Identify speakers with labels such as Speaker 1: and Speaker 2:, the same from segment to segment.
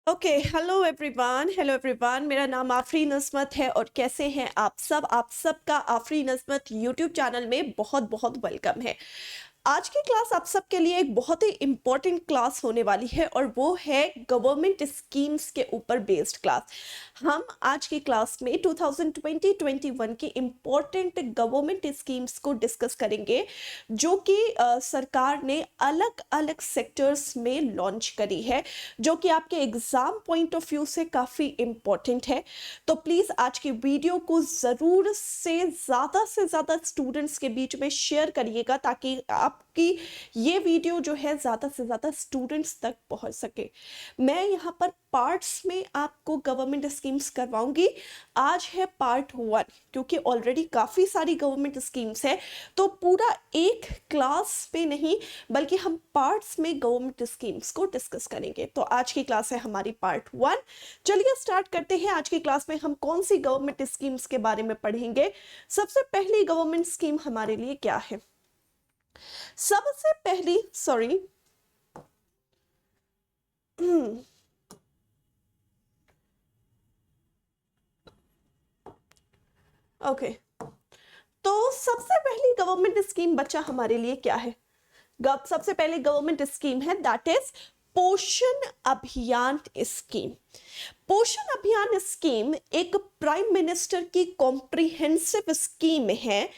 Speaker 1: Okay, hello everyone, मेरा नाम आफरीन नस्मत है और कैसे हैं आप सबका आफरीन नस्मत यूट्यूब चैनल में बहुत बहुत वेलकम है। आज की क्लास आप सबके लिए एक बहुत ही इम्पोर्टेंट क्लास होने वाली है और वो है गवर्नमेंट स्कीम्स के ऊपर बेस्ड क्लास। हम आज की क्लास में 2020-21 की इम्पोर्टेंट गवर्नमेंट स्कीम्स को डिस्कस करेंगे जो कि सरकार ने अलग अलग सेक्टर्स में लॉन्च करी है, जो कि आपके एग्जाम पॉइंट ऑफ व्यू से काफ़ी इम्पोर्टेंट है। तो प्लीज़ आज की वीडियो को ज़रूर से ज़्यादा स्टूडेंट्स के बीच में शेयर करिएगा ताकि आपकी ये वीडियो जो है ज़्यादा से ज़्यादा स्टूडेंट्स तक पहुंच सके। मैं यहाँ पर पार्ट्स में आपको गवर्नमेंट स्कीम्स करवाऊंगी। आज है पार्ट 1 क्योंकि ऑलरेडी काफ़ी सारी गवर्नमेंट स्कीम्स है, तो पूरा एक क्लास पे नहीं बल्कि हम पार्ट्स में गवर्नमेंट स्कीम्स को डिस्कस करेंगे। तो आज की क्लास है हमारी पार्ट 1। चलिए स्टार्ट करते हैं। आज की क्लास में हम कौन सी गवर्नमेंट स्कीम्स के बारे में पढ़ेंगे। सबसे पहली गवर्नमेंट स्कीम हमारे लिए क्या है? सबसे पहली सॉरी ओके, तो सबसे पहली गवर्नमेंट स्कीम बच्चा हमारे लिए क्या है? सबसे पहले गवर्नमेंट स्कीम है दैट इज पोषण अभियान स्कीम। पोषण अभियान स्कीम एक प्राइम मिनिस्टर की कॉम्प्रिहेंसिव स्कीम है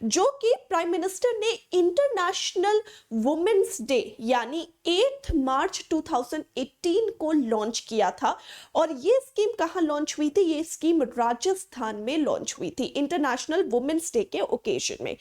Speaker 1: जो कि प्राइम मिनिस्टर ने इंटरनेशनल वुमेन्स डे यानी 8 मार्च 2018 को लॉन्च किया था। और ये स्कीम कहाँ लॉन्च हुई थी? ये स्कीम राजस्थान में लॉन्च हुई थी इंटरनेशनल वुमेन्स डे के ओकेजन में।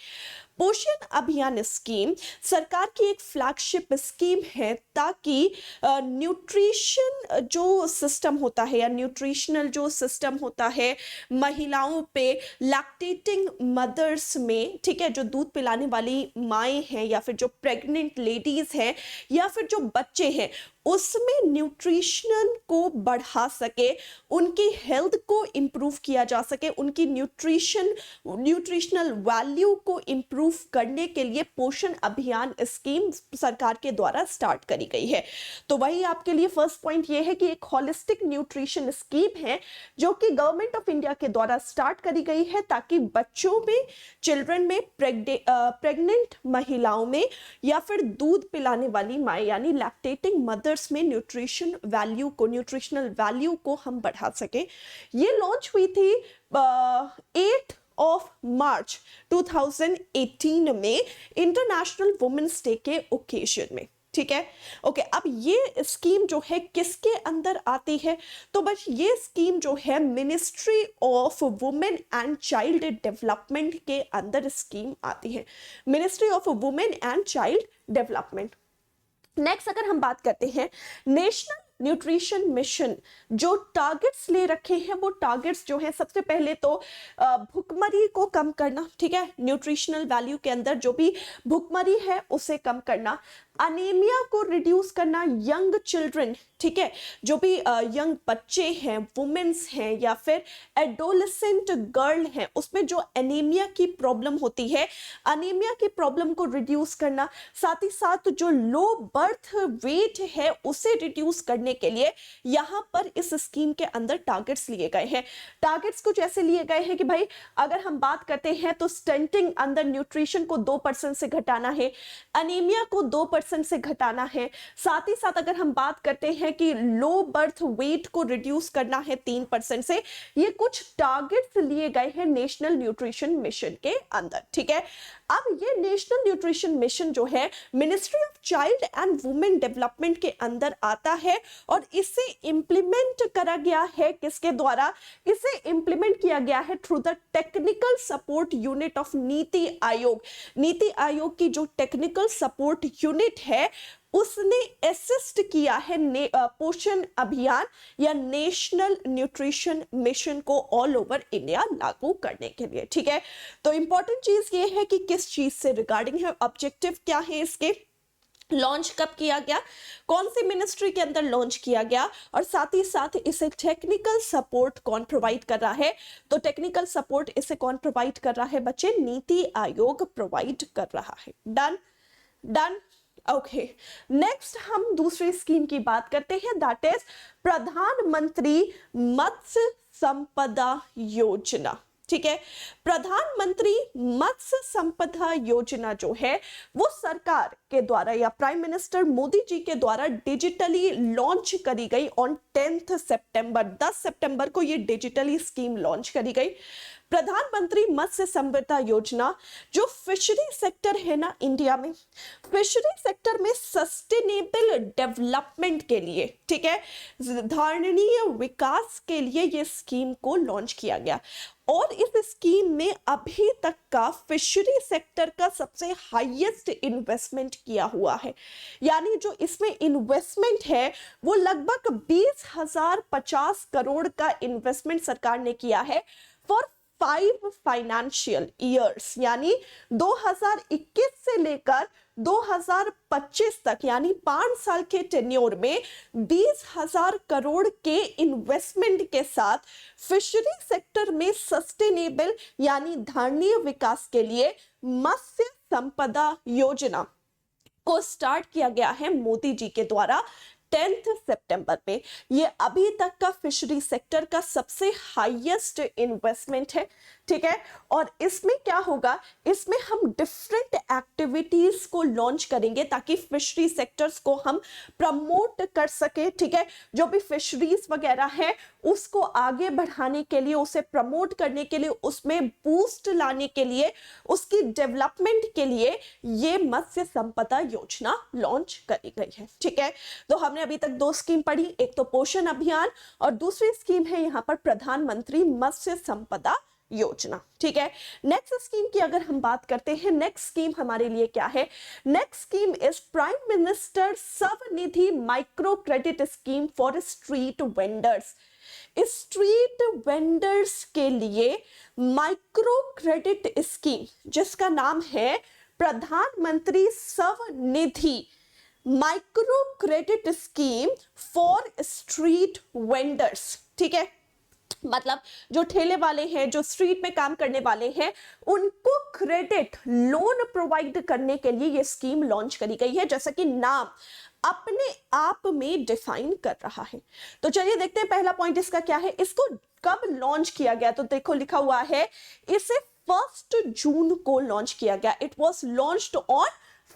Speaker 1: पोषण अभियान स्कीम सरकार की एक फ्लैगशिप स्कीम है ताकि न्यूट्रिशन जो सिस्टम होता है या न्यूट्रिशनल जो सिस्टम होता है महिलाओं पे, लैक्टेटिंग मदर्स में, ठीक है, जो दूध पिलाने वाली माएँ हैं या फिर जो प्रेग्नेंट लेडीज हैं या फिर जो बच्चे हैं, उसमें न्यूट्रिशन को बढ़ा सके, उनकी हेल्थ को इम्प्रूव किया जा सके, उनकी न्यूट्रिशनल वैल्यू को इम्प्रूव करने के लिए पोषण अभियान स्कीम सरकार के द्वारा स्टार्ट करी गई है। तो वही आपके लिए फर्स्ट पॉइंट ये है कि एक होलिस्टिक न्यूट्रिशन स्कीम है जो कि गवर्नमेंट ऑफ इंडिया के द्वारा स्टार्ट करी गई है ताकि बच्चों में, चिल्ड्रन में, प्रेग्नेंट महिलाओं में या फिर दूध पिलाने वाली माँ यानी लैक्टेटिंग मदर्स में न्यूट्रिशनल वैल्यू को हम बढ़ा सके। ये लॉन्च हुई थी 8 ऑफ मार्च 2018 में इंटरनेशनल वुमेन्स डे के ओकेजन में। ठीक है, ओके। अब ये स्कीम जो है किसके अंदर आती है? तो बस ये स्कीम जो है ministry of women and child development के अंदर स्कीम आती है, ministry of women and child development. Next अगर हम बात करते हैं नेशनल न्यूट्रिशन मिशन, जो टारगेट्स ले रखे हैं वो टारगेट्स जो हैं, सबसे पहले तो भुखमरी को कम करना, ठीक है, न्यूट्रिशनल वैल्यू के अंदर जो भी भुखमरी है उसे कम करना, अनीमिया को रिड्यूस करना, यंग चिल्ड्रन, ठीक है, जो भी यंग बच्चे हैं, वुमेन्स हैं या फिर एडोलेसेंट गर्ल हैं, उसमें जो एनीमिया की प्रॉब्लम होती है, अनीमिया की प्रॉब्लम को रिड्यूस करना, साथ ही साथ जो लो बर्थ वेट है उसे रिड्यूस करने के लिए यहाँ पर इस स्कीम के अंदर टारगेट्स लिए गए हैं। टारगेट्स कुछ ऐसे लिए गए हैं कि भाई अगर हम बात करते हैं तो स्टंटिंग अंदर न्यूट्रिशन को 2% से घटाना है, अनीमिया को 2% से घटाना है, साथ ही साथ अगर हम बात करते हैं कि लो बर्थ वेट को रिड्यूस करना है 3% से। ये कुछ टारगेट्स लिए गए हैं नेशनल न्यूट्रिशन मिशन के अंदर, ठीक है। अब ये नेशनल न्यूट्रिशन मिशन जो है ministry of child and women development के अंदर आता है और इसे इंप्लीमेंट करा गया है किसके द्वारा? इसे इंप्लीमेंट किया गया है through the technical support unit of NITI Aayog. NITI Aayog की जो टेक्निकल सपोर्ट यूनिट है उसने असिस्ट किया है पोषण अभियान या नेशनल न्यूट्रिशन मिशन को ऑल ओवर इंडिया लागू करने के लिए, ठीक है। तो इंपॉर्टेंट चीज ये है कि किस चीज से रिगार्डिंग है, ऑब्जेक्टिव क्या है इसके, लॉन्च कब किया गया, कौन सी मिनिस्ट्री के अंदर लॉन्च किया गया, और साथ ही साथ इसे टेक्निकल सपोर्ट कौन प्रोवाइड कर रहा है? तो टेक्निकल सपोर्ट इसे कौन प्रोवाइड कर रहा है बच्चे? नीति आयोग प्रोवाइड कर रहा है। Done done. ओके, नेक्स्ट हम दूसरी स्कीम की बात करते हैं, दैट इज प्रधानमंत्री मत्स्य संपदा योजना। ठीक है, प्रधानमंत्री मत्स्य संपदा योजना जो है वो सरकार के द्वारा या प्राइम मिनिस्टर मोदी जी के द्वारा डिजिटली लॉन्च करी गई ऑन 10 सितंबर, 10 सितंबर को ये डिजिटली स्कीम लॉन्च करी गई। प्रधानमंत्री मत्स्य संपदा योजना जो फिशरी सेक्टर है ना इंडिया में, फिशरी सेक्टर में सस्टेनेबल डेवलपमेंट के लिए, ठीक है, धारणीय विकास के लिए ये स्कीम को लॉन्च किया गया। और इस स्कीम में अभी तक का फिशरी सेक्टर का सबसे हाईएस्ट इन्वेस्टमेंट किया हुआ है, यानी जो इसमें इन्वेस्टमेंट है वो लगभग 20,050 करोड़ का इन्वेस्टमेंट सरकार ने किया है फॉर 5 फाइनेंशियल ईयर्स, यानी 2021 से लेकर 2025 तक, यानी 5 साल के टेन्योर में 20,000 करोड़ के इन्वेस्टमेंट के साथ फिशरी सेक्टर में सस्टेनेबल यानी धारणीय विकास के लिए मत्स्य संपदा योजना को स्टार्ट किया गया है मोदी जी के द्वारा 10 सितंबर पे। ये अभी तक का फिशरी सेक्टर का सबसे हाईएस्ट इन्वेस्टमेंट है, ठीक है। और इसमें क्या होगा, इसमें हम डिफरेंट एक्टिविटीज को लॉन्च करेंगे ताकि फिशरी सेक्टर्स को हम प्रमोट कर सके, ठीक है। जो भी फिशरीज वगैरह है उसको आगे बढ़ाने के लिए, उसे प्रमोट करने के लिए, उसमें बूस्ट लाने के लिए, उसकी डेवलपमेंट के लिए ये मत्स्य संपदा योजना लॉन्च करी गई है, ठीक है। तो हमने अभी तक 2 स्कीम पढ़ी, एक तो पोषण अभियान और दूसरी स्कीम है यहाँ पर प्रधानमंत्री मत्स्य संपदा योजना, ठीक है। नेक्स्ट स्कीम की अगर हम बात करते हैं, नेक्स्ट स्कीम हमारे लिए क्या है, next scheme is prime minister Svanidhi micro credit scheme for street vendors. Street vendors के लिए माइक्रो क्रेडिट स्कीम जिसका नाम है प्रधानमंत्री Svanidhi micro credit scheme for street vendors, ठीक है। मतलब जो ठेले वाले हैं, जो स्ट्रीट में काम करने वाले हैं, उनको क्रेडिट लोन प्रोवाइड करने के लिए ये स्कीम लॉन्च करी गई है, जैसा कि नाम अपने आप में डिफाइन कर रहा है। तो चलिए देखते हैं पहला पॉइंट इसका क्या है, इसको कब लॉन्च किया गया। तो देखो लिखा हुआ है इसे 1 जून को लॉन्च किया गया। इट वॉज लॉन्च्ड ऑन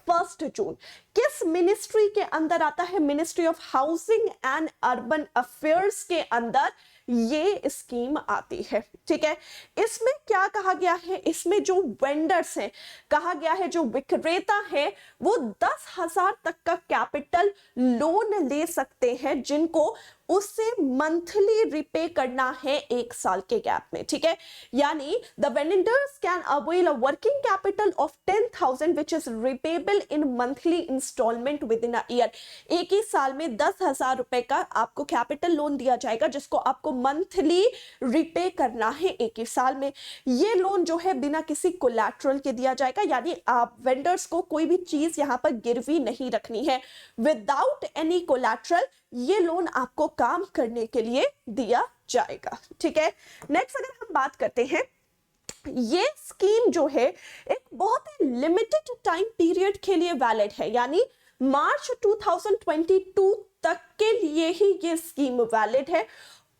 Speaker 1: 1 जून। किस मिनिस्ट्री के अंदर आता है, ministry of housing and urban affairs के अंदर ये स्कीम आती है, ठीक है। इसमें क्या कहा गया है, इसमें जो वेंडर्स हैं, कहा गया है जो विक्रेता है वो 10,000 तक का कैपिटल लोन ले सकते हैं, जिनको उसे मंथली रिपे करना है 1 साल के गैप में, ठीक है। यानी the vendors can avail a working capital of 10,000 which is repayable in monthly installment within a year. एक ही साल में 10,000 रुपए का आपको कैपिटल लोन दिया जाएगा, जिसको आपको मंथली रिपे करना है 1 ही साल में। ये लोन जो है बिना किसी कोलैटरल के दिया जाएगा, यानी आप वेंडर्स को कोई भी चीज यहाँ पर गिरवी नहीं रखनी है। विदाउट एनी कोलैटरल ये लोन आपको काम करने के लिए दिया जाएगा, ठीक है। नेक्स्ट अगर हम बात करते हैं, ये स्कीम जो है एक बहुत ही लिमिटेड टाइम पीरियड के लिए वैलिड है, यानी मार्च 2022 तक के लिए ही ये स्कीम वैलिड है।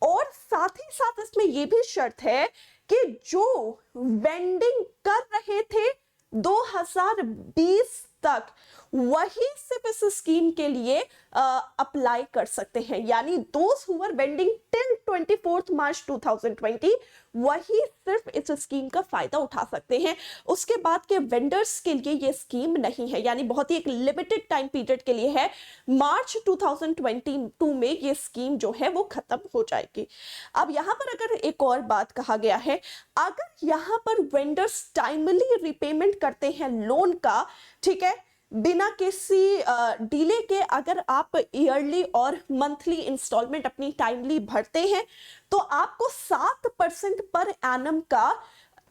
Speaker 1: और साथ ही साथ इसमें यह भी शर्त है कि जो वेंडिंग कर रहे थे 2020 तक, वही सिर्फ इस स्कीम के लिए अप्लाई कर सकते हैं, यानी दोस्त हु वर वेंडिंग टिल 24 मार्च 2020 वही सिर्फ इस स्कीम का फायदा उठा सकते हैं। उसके बाद के वेंडर्स के लिए ये स्कीम नहीं है, यानी बहुत ही एक लिमिटेड टाइम पीरियड के लिए है। मार्च 2022 में ये स्कीम जो है वो खत्म हो जाएगी। अब यहाँ पर अगर एक और बात कहा गया है, अगर यहाँ पर वेंडर्स टाइमली रिपेमेंट करते हैं लोन का, ठीक है, बिना किसी डिले के, अगर आप ईयरली और मंथली इंस्टॉलमेंट अपनी टाइमली भरते हैं, तो आपको 7% पर एनम का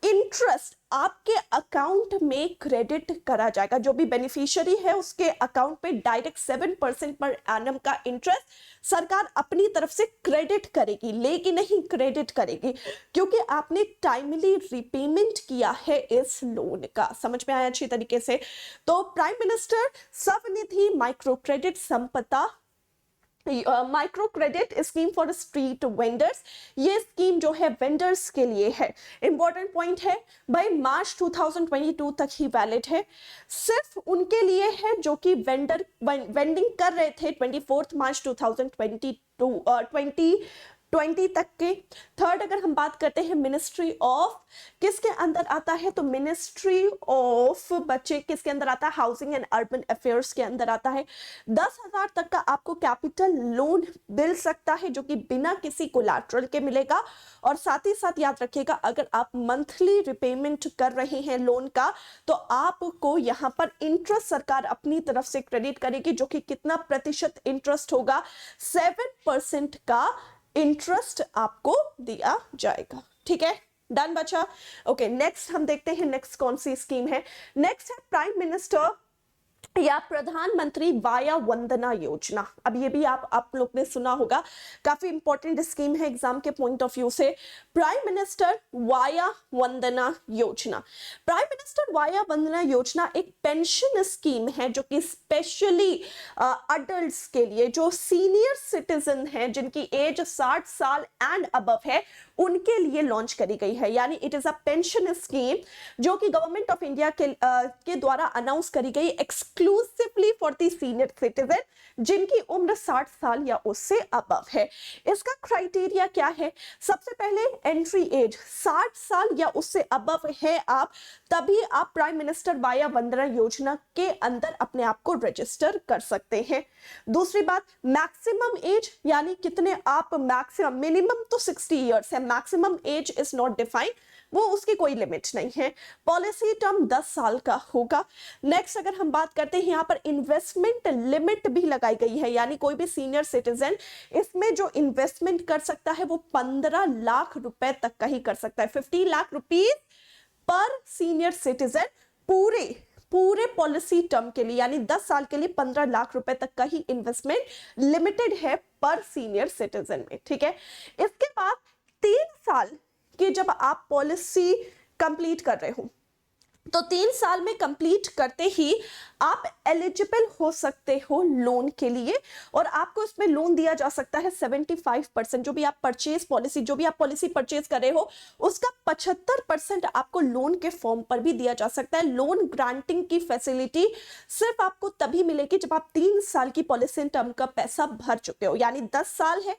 Speaker 1: इंटरेस्ट आपके अकाउंट में क्रेडिट करा जाएगा। जो भी बेनिफिशियरी है उसके अकाउंट पे डायरेक्ट 7% पर एनम का इंटरेस्ट सरकार अपनी तरफ से क्रेडिट करेगी, लेकिन नहीं क्रेडिट करेगी, क्योंकि आपने टाइमली रिपेमेंट किया है इस लोन का। समझ में आया अच्छी तरीके से? तो prime minister Svanidhi micro credit संपदा micro credit scheme for street vendors, ये स्कीम जो है वेंडर्स के लिए है। इंपॉर्टेंट पॉइंट है भाई, मार्च 2022 तक ही वैलिड है, सिर्फ उनके लिए है जो कि वेंडिंग कर रहे थे 24 मार्च 2020 तक के। थर्ड, अगर हम बात करते हैं मिनिस्ट्री ऑफ, किसके अंदर आता है? तो मिनिस्ट्री ऑफ बच्चे किसके अंदर आता है? हाउसिंग एंड अर्बन अफेयर्स के अंदर आता है। 10,000 तक का आपको कैपिटल लोन मिल सकता है, जो कि बिना किसी कोलैटरल के मिलेगा। और साथ ही साथ याद रखिएगा, अगर आप मंथली रिपेमेंट कर रहे हैं लोन का, तो आपको यहाँ पर इंटरेस्ट सरकार अपनी तरफ से क्रेडिट करेगी, जो कि कितना प्रतिशत इंटरेस्ट होगा? 7% का इंटरेस्ट आपको दिया जाएगा। ठीक है, डन बचा? ओके, नेक्स्ट हम देखते हैं नेक्स्ट कौन सी स्कीम है। नेक्स्ट है प्राइम मिनिस्टर या प्रधानमंत्री वाया वंदना योजना। अब ये भी आप लोग ने सुना होगा, काफी इंपॉर्टेंट स्कीम है एग्जाम के पॉइंट ऑफ व्यू से। Prime minister via Vandana Yojana, prime minister via Vandana Yojana एक पेंशन स्कीम है जो कि स्पेशली अडल्ट्स के लिए, जो सीनियर सिटीजन हैं जिनकी एज 60 साल एंड अबव है, उनके लिए लॉन्च करी गई है। यानी it is a pension scheme जो कि गवर्नमेंट ऑफ इंडिया के द्वारा अनाउंस करी गई exclusively for the senior citizen जिनकी उम्र 60 साल या उससे अबव है। इसका क्राइटेरिया क्या है? सबसे पहले एंट्री एज 60 साल या उससे अबव है आप, तभी आप prime minister via Vandana Yojana के अंदर अपने आप को रजिस्टर कर सकते हैं। दूसरी बात, मैक्सिमम एज, यानी कितने आप मैक्सिमम, मिनिमम तो 60 इयर्स है, maximum age is not defined, वो उसकी कोई लिमिट नहीं है। पॉलिसी टर्म 10 साल का होगा। नेक्स्ट अगर हम बात करते हैं, यहाँ पर इन्वेस्टमेंट लिमिट भी लगाई गई है, यानी कोई भी सीनियर सिटीजन इसमें जो इन्वेस्टमेंट कर सकता है वो 15 लाख रुपए तक का ही कर सकता है। 50 lakh rupees per senior citizen पूरे पॉलिसी टर्म के लिए, यानी 10 साल के लिए 15 लाख रुपए तक का ही इन्वेस्टमेंट लिमिटेड है पर सीनियर सिटीजन में। ठीक है, इसके बाद 3 साल कि जब आप पॉलिसी कंप्लीट कर रहे हो, तो 3 साल में कंप्लीट करते ही आप एलिजिबल हो सकते हो लोन के लिए, और आपको इसमें लोन दिया जा सकता है 75%। जो भी आप पॉलिसी परचेज कर रहे हो उसका 75% आपको लोन के फॉर्म पर भी दिया जा सकता है। लोन ग्रांटिंग की फैसिलिटी सिर्फ आपको तभी मिलेगी जब आप 3 साल की पॉलिसी टर्म का पैसा भर चुके हो, यानी 10 साल है,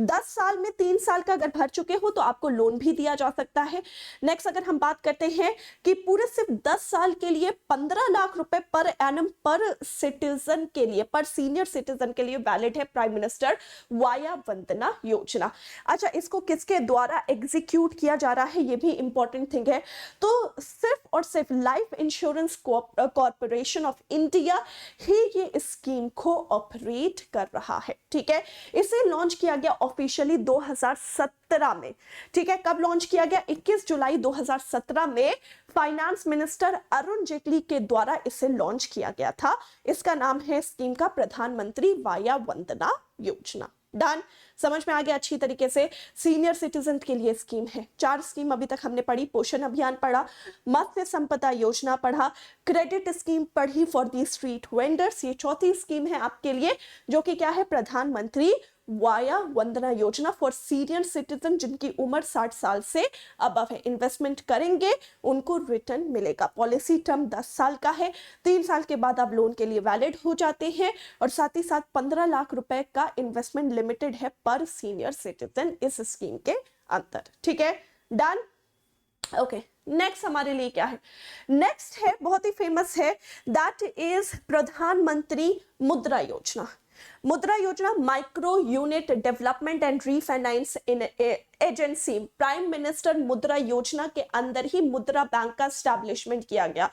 Speaker 1: 10 साल में 3 साल का अगर भर चुके हो तो आपको लोन भी दिया जा सकता है। नेक्स्ट अगर हम बात करते हैं कि पूरे सिर्फ 10 साल के लिए 15 लाख रुपए पर एनम पर सिटीजन के लिए, पर सीनियर सिटीजन के लिए वैलिड है prime minister via Vandana Yojana. अच्छा, इसको किसके द्वारा एग्जीक्यूट किया जा रहा है, ये भी इंपॉर्टेंट थिंग है। तो सिर्फ और सिर्फ Life Insurance Corporation of India ही ये स्कीम को ऑपरेट कर रहा है। ठीक है, इसे लॉन्च किया गया ऑफिशियली 2017 में। ठीक है, कब लॉन्च किया गया? 21 जुलाई 2017 में फाइनेंस मिनिस्टर अरुण जेटली के द्वारा इसे लॉन्च किया गया था। इसका नाम है स्कीम का प्रधानमंत्री वाया वंदना योजना। डन, समझ में आ गया अच्छी तरीके से? सीनियर सिटीजन के लिए स्कीम है। 4 स्कीम अभी तक हमने पढ़ी, पोषण अभियान पढ़ा, मत्स्य संपदा योजना पढ़ा, क्रेडिट स्कीम पढ़ी फॉर दी स्ट्रीट वेंडर्स, ये चौथी स्कीम है आपके लिए, जो कि क्या है? प्रधानमंत्री via Vandana Yojana for senior citizen जिनकी उम्र 60 साल से अबव है। इन्वेस्टमेंट करेंगे उनको रिटर्न मिलेगा। पॉलिसी टर्म 10 साल का है, 3 साल के बाद आप लोन के लिए वैलिड हो जाते हैं, और साथ ही साथ 15 लाख रुपए का इन्वेस्टमेंट लिमिटेड है पर सीनियर सिटीजन इस स्कीम के अंदर। ठीक है, डन। ओके, नेक्स्ट हमारे लिए क्या है? नेक्स्ट है, बहुत ही फेमस है, दैट इज प्रधानमंत्री मुद्रा योजना। मुद्रा योजना micro unit development and refinance in agency, prime minister मुद्रा योजना के अंदर ही मुद्रा बैंक का एस्टैब्लिशमेंट किया गया।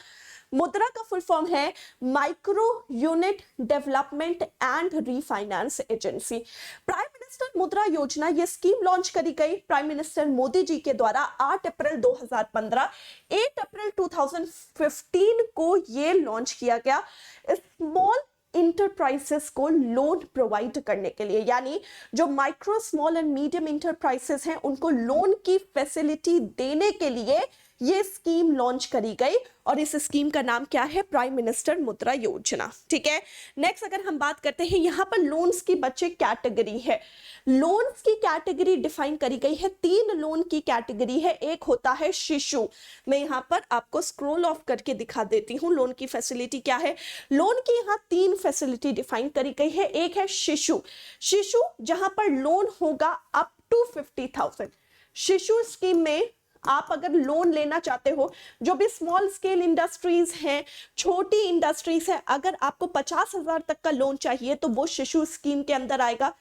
Speaker 1: मुद्रा का फुल फॉर्म है micro unit development and refinance agency. Prime minister minister मुद्रा योजना ये स्कीम लॉन्च करी गई प्राइम मिनिस्टर मोदी जी के द्वारा 8 अप्रैल 2015, 8 अप्रैल 2015 को ये लॉन्च किया गया स्मॉल इंटरप्राइजेस को लोन प्रोवाइड करने के लिए, यानी जो micro small and medium enterprises हैं उनको लोन की फैसिलिटी देने के लिए ये स्कीम लॉन्च करी गई और इस स्कीम का नाम क्या है? प्राइम मिनिस्टर मुद्रा योजना। ठीक है, नेक्स्ट अगर हम बात करते हैं, यहां पर लोन्स की बच्चे कैटेगरी है, लोन्स की कैटेगरी डिफाइन करी गई है। 3 लोन की कैटेगरी है। एक होता है शिशु, मैं यहां पर आपको स्क्रॉल ऑफ करके दिखा देती हूं लोन की फैसिलिटी क्या है। लोन की यहां 3 फैसिलिटी डिफाइन करी गई है। एक है शिशु, शिशु जहां पर लोन होगा अप टू 50,000। शिशु स्कीम में आप अगर लोन लेना चाहते हो, जो भी स्मॉल स्केल इंडस्ट्रीज हैं, छोटी इंडस्ट्रीज है, अगर आपको 50,000 तक का लोन चाहिए तो वो शिशु स्कीम के अंदर आएगा।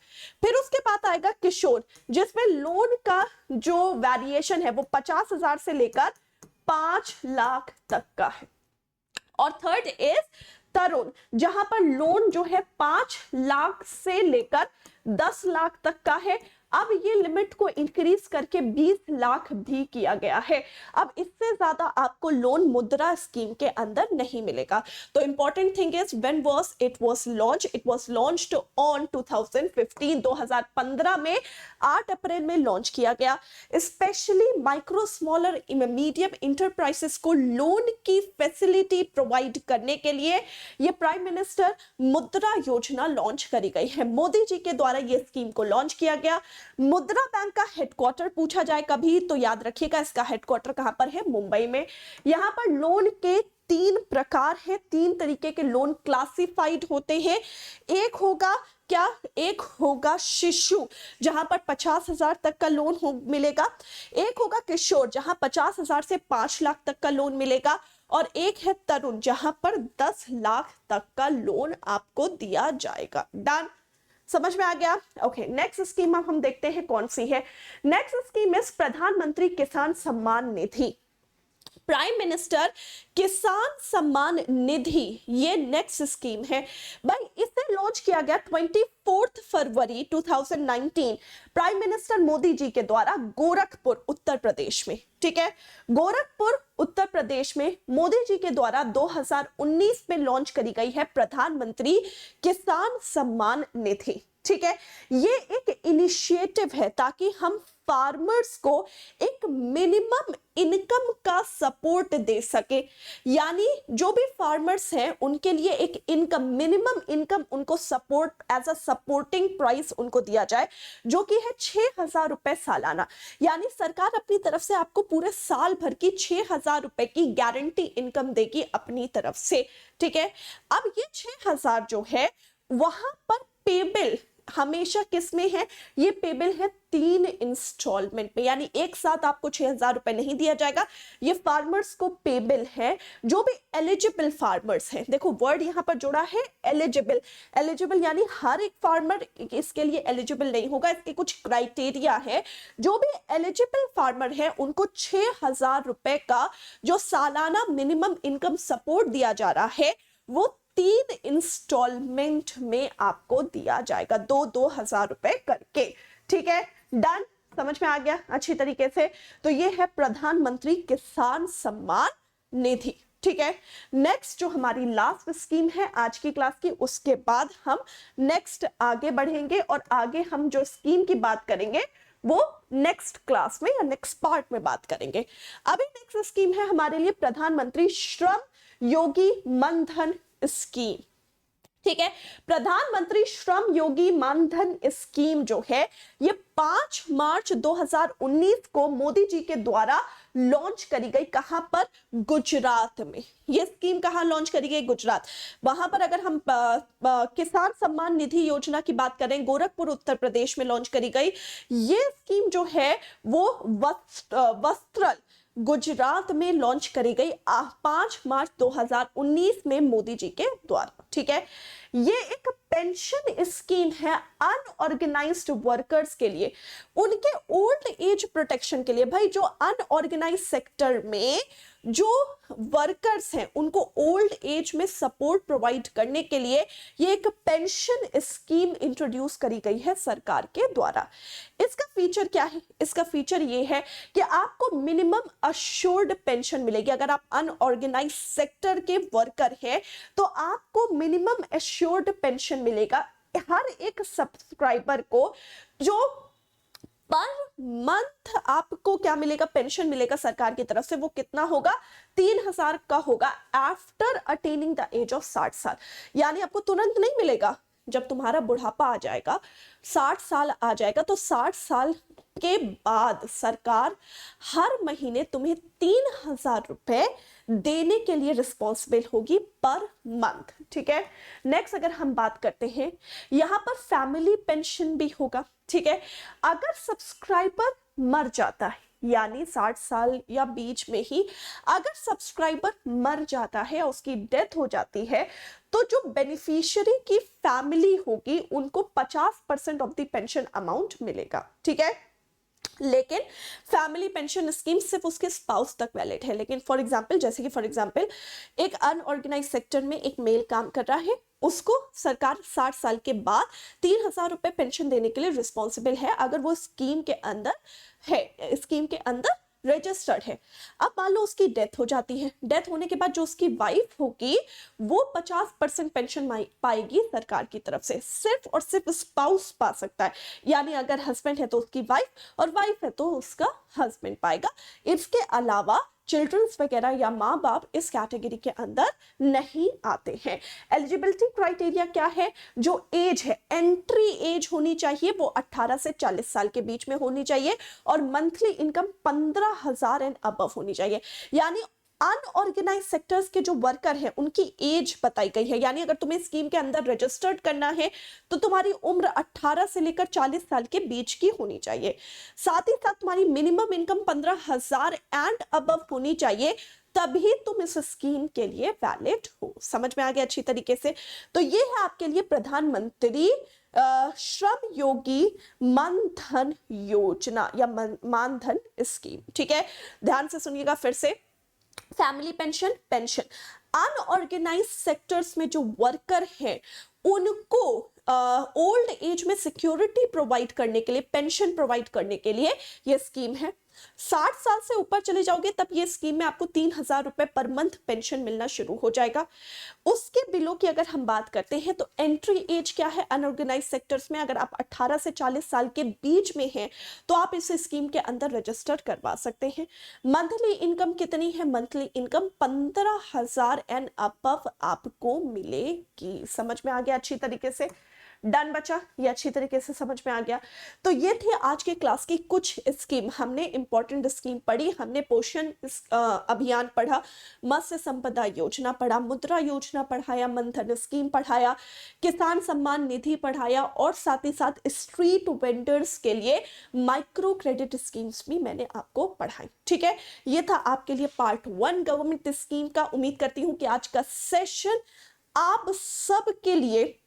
Speaker 1: फिर उसके बाद आएगा किशोर, जिसमें लोन का जो वेरिएशन है वो 50,000 से लेकर 5 लाख तक का है। और थर्ड इज तरुण, जहां पर लोन जो है 5 लाख से लेकर 10 लाख तक का है। अब ये लिमिट को इंक्रीज करके 20 लाख भी किया गया है। अब इससे ज्यादा आपको लोन मुद्रा स्कीम के अंदर नहीं मिलेगा। तो important thing is when was it was launched on 2015 में 8 अप्रैल में लॉन्च किया गया। Specially micro smaller medium enterprises को लोन की फैसिलिटी प्रोवाइड करने के लिए ये प्राइम मिनिस्टर मुद्रा योजना लॉन्च करी गई है। मोदी जी के द्वारा ये स्कीम को लॉन्च किया गया। मुद्रा बैंक का हेडक्वार्टर पूछा जाए कभी तो याद रखिएगा, इसका हेडक्वार्टर कहां पर है? मुंबई में। यहां पर लोन के 3 प्रकार हैं, 3 तरीके के लोन क्लासिफाइड होते हैं। एक होगा क्या? एक होगा शिशु, जहां पर 50,000 तक का लोन मिलेगा। एक होगा किशोर, जहां 50,000 से 5 लाख तक का लोन मिलेगा। और एक है तरुण, जहां पर 10 लाख तक का लोन आपको दिया जाएगा। डन, समझ में आ गया? ओके, नेक्स्ट स्कीम अब हम देखते हैं कौन सी है। नेक्स्ट स्कीम इज प्रधानमंत्री किसान सम्मान निधि। प्राइम मिनिस्टर किसान सम्मान निधि ये नेक्स्ट स्कीम है भाई। इसे लॉन्च किया गया 24 फरवरी 2019 प्राइम मिनिस्टर मोदी जी के द्वारा गोरखपुर उत्तर प्रदेश में। ठीक है, गोरखपुर उत्तर प्रदेश में मोदी जी के द्वारा 2019 में लॉन्च करी गई है प्रधानमंत्री किसान सम्मान निधि। ठीक है, ये एक इनिशिएटिव है ताकि हम फार्मर्स को एक मिनिमम इनकम का सपोर्ट दे सके, यानी जो भी फार्मर्स हैं उनके लिए एक इनकम, मिनिमम इनकम उनको support as a supporting price उनको दिया जाए, जो कि है 6,000 रुपए सालाना। यानी सरकार अपनी तरफ से आपको पूरे साल भर की 6,000 रुपए की गारंटी इनकम देगी अपनी तरफ से। ठीक है, अब ये 6,000 जो है वहां पर पेबल हमेशा किस में है? ये पेबल है 3 इंस्टॉलमेंट में, यानी एक साथ आपको 6,000 रुपए नहीं दिया जाएगा। ये फार्मर्स को पेबल है, जो भी एलिजिबल फार्मर्स हैं। देखो वर्ड यहां पर जोड़ा है एलिजिबल। एलिजिबल यानी हर एक फार्मर इसके लिए एलिजिबल नहीं होगा, इसके कुछ क्राइटेरिया है। जो भी एलिजिबल फार्मर है उनको 6,000 रुपए का जो सालाना मिनिमम इनकम सपोर्ट दिया जा रहा है वो 3 इंस्टॉलमेंट में आपको दिया जाएगा, 2-2 हजार रुपए करके। ठीक है, डन, समझ में आ गया अच्छी तरीके से? तो ये है प्रधानमंत्री किसान सम्मान निधि। ठीक है, नेक्स्ट जो हमारी लास्ट स्कीम है आज की क्लास की, उसके बाद हम नेक्स्ट आगे बढ़ेंगे और आगे हम जो स्कीम की बात करेंगे वो नेक्स्ट क्लास में या नेक्स्ट पार्ट में बात करेंगे। अभी नेक्स्ट स्कीम है हमारे लिए प्रधानमंत्री श्रम योगी मनधन स्कीम। ठीक है, प्रधानमंत्री श्रम योगी मानधन स्कीम जो है ये 5 मार्च 2019 को मोदी जी के द्वारा लॉन्च करी गई। कहां पर? गुजरात में। ये स्कीम कहां लॉन्च करी गई? गुजरात। वहां पर अगर हम किसान सम्मान निधि योजना की बात करें, गोरखपुर उत्तर प्रदेश में लॉन्च करी गई। ये स्कीम जो है वो वस्त्रल गुजरात में लॉन्च करी गई 5 मार्च 2019 में मोदी जी के द्वारा। ठीक है, ये एक पेंशन स्कीम है अनऑर्गेनाइज्ड वर्कर्स के लिए, उनके ओल्ड एज प्रोटेक्शन के लिए। भाई जो अनऑर्गेनाइज्ड सेक्टर में जो वर्कर्स हैं उनको ओल्ड एज में सपोर्ट प्रोवाइड करने के लिए ये एक पेंशन स्कीम इंट्रोड्यूस करी गई है सरकार के द्वारा। इसका फीचर क्या है? इसका फीचर ये है कि आपको मिनिमम अश्योर्ड पेंशन मिलेगी। अगर आप अनऑर्गेनाइज्ड सेक्टर के वर्कर हैं तो आपको मिनिमम अश्योर्ड पेंशन मिलेगा हर एक सब्सक्राइबर को, जो पर मंथ आपको क्या मिलेगा, पेंशन मिलेगा सरकार की तरफ से। वो कितना होगा? 3,000 का होगा after attaining the age of 60 साल। यानी आपको तुरंत नहीं मिलेगा, जब तुम्हारा बुढ़ापा आ जाएगा, 60 साल आ जाएगा, तो 60 साल के बाद सरकार हर महीने तुम्हें 3,000 रुपए देने के लिए रिस्पॉन्सिबल होगी पर मंथ। ठीक है, नेक्स्ट अगर हम बात करते हैं, यहां पर फैमिली पेंशन भी होगा। ठीक है, अगर सब्सक्राइबर मर जाता है, यानी 60 साल या बीच में ही अगर सब्सक्राइबर मर जाता है, उसकी डेथ हो जाती है, तो जो बेनिफिशियरी की फैमिली होगी उनको 50% ऑफ द पेंशन अमाउंट मिलेगा। ठीक है, लेकिन फैमिली पेंशन स्कीम सिर्फ उसके स्पाउस तक वैलिड है। लेकिन फॉर एग्जांपल, जैसे कि फॉर एग्जांपल एक अनऑर्गेनाइज सेक्टर में एक मेल काम कर रहा है, उसको सरकार 60 साल के बाद 3,000 रुपए पेंशन देने के लिए रिस्पॉन्सिबल है, अगर वो स्कीम के अंदर है, स्कीम के अंदर रजिस्टर्ड है। अब मान लो उसकी डेथ हो जाती है, डेथ होने के बाद जो उसकी वाइफ होगी वो 50% पेंशन पाएगी सरकार की तरफ से। सिर्फ और सिर्फ स्पाउस पा सकता है, यानी अगर हस्बैंड है तो उसकी वाइफ और वाइफ है तो उसका हस्बैंड पाएगा। इसके अलावा चिल्ड्रंस वगैरह या माँ बाप इस कैटेगरी के अंदर नहीं आते हैं। एलिजिबिलिटी क्राइटेरिया क्या है? जो एज है, एंट्री एज होनी चाहिए वो 18 से 40 साल के बीच में होनी चाहिए और मंथली इनकम 15,000 एंड अबव होनी चाहिए। यानी अनऑर्गेनाइज सेक्टर्स के जो वर्कर हैं उनकी एज बताई गई है, यानी अगर तुम्हें स्कीम के अंदर रजिस्टर्ड करना है तो तुम्हारी उम्र 18 से लेकर 40 साल के बीच की होनी चाहिए। साथ ही साथ तुम्हारी मिनिमम इनकम 15,000 एंड अबव होनी चाहिए, तभी तुम इस स्कीम के लिए वैलिड हो। समझ में आ गया अच्छी तरीके से? तो ये है आपके लिए प्रधानमंत्री श्रम योगी मानधन योजना या मानधन स्कीम। ठीक है, ध्यान से सुनिएगा फिर से। Family pension, pension unorganise sectors में जो वर्कर हैं उनको ओल्ड एज में सिक्योरिटी प्रोवाइड करने के लिए, पेंशन प्रोवाइड करने के लिए ये स्कीम है। 60 साल से ऊपर चले जाओगे तब ये स्कीम में आपको 3,000 रुपए पर मंथ पेंशन मिलना शुरू हो जाएगा। उसके बिलो की अगर हम बात करते हैं तो एंट्री एज क्या है अनऑर्गेनाइज सेक्टर्स में? अगर आप 18 से 40 साल के बीच में हैं तो आप इस स्कीम के अंदर रजिस्टर करवा सकते हैं। मंथली इनकम कितनी है? मंथली इनकम 15,000 एंड अबव आपको मिलेगी। समझ में आ गया अच्छी तरीके से? डन बचा? ये अच्छी तरीके से समझ में आ गया। तो ये थी आज की क्लास की कुछ स्कीम। हमने इंपॉर्टेंट स्कीम पढ़ी, हमने पोषण अभियान पढ़ा, मत्स्य संपदा योजना पढ़ा, मुद्रा योजना पढ़ाया, मंथन स्कीम पढ़ाया, किसान सम्मान निधि पढ़ाया और साथ ही साथ स्ट्रीट वेंडर्स के लिए माइक्रो क्रेडिट स्कीम्स भी मैंने आपको पढ़ाई। ठीक है, ये था आपके लिए पार्ट 1 गवर्नमेंट स्कीम का। उम्मीद करती हूँ कि आज का सेशन आप सब के लिए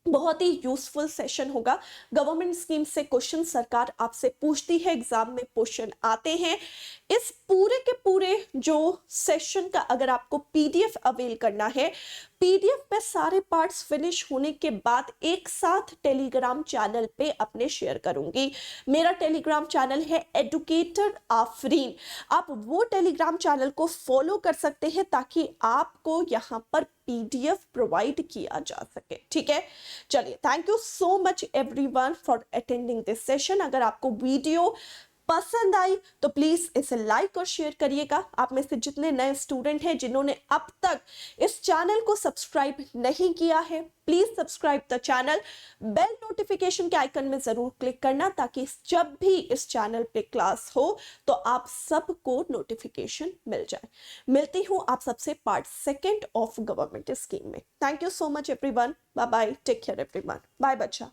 Speaker 1: बहुत ही यूजफुल सेशन होगा। गवर्नमेंट स्कीम से क्वेश्चन सरकार आपसे पूछती है, एग्जाम में क्वेश्चन आते हैं। इस पूरे के पूरे जो सेशन का अगर आपको पीडीएफ अवेल करना है, पीडीएफ पे सारे पार्ट्स फिनिश होने के बाद एक साथ टेलीग्राम चैनल पे अपने शेयर करूंगी। मेरा टेलीग्राम चैनल है एडुकेटर आफरीन। आप वो टेलीग्राम चैनल को फॉलो कर सकते हैं ताकि आपको यहाँ पर पीडीएफ प्रोवाइड किया जा सके। ठीक है, चलिए, thank you so much everyone for attending this session. अगर आपको वीडियो पसंद आई तो प्लीज इसे लाइक और शेयर करिएगा। आप में से जितने नए स्टूडेंट हैं जिन्होंने अब तक इस चैनल को सब्सक्राइब नहीं किया है, please subscribe the channel. Bell notification के आइकन में जरूर क्लिक करना ताकि जब भी इस चैनल पे क्लास हो तो आप सबको नोटिफिकेशन मिल जाए। मिलती हूँ आप सबसे पार्ट 2 ऑफ गवर्नमेंट स्कीम में। Thank you so much everyone. Bye bye, take care everyone. Bye बच्चा।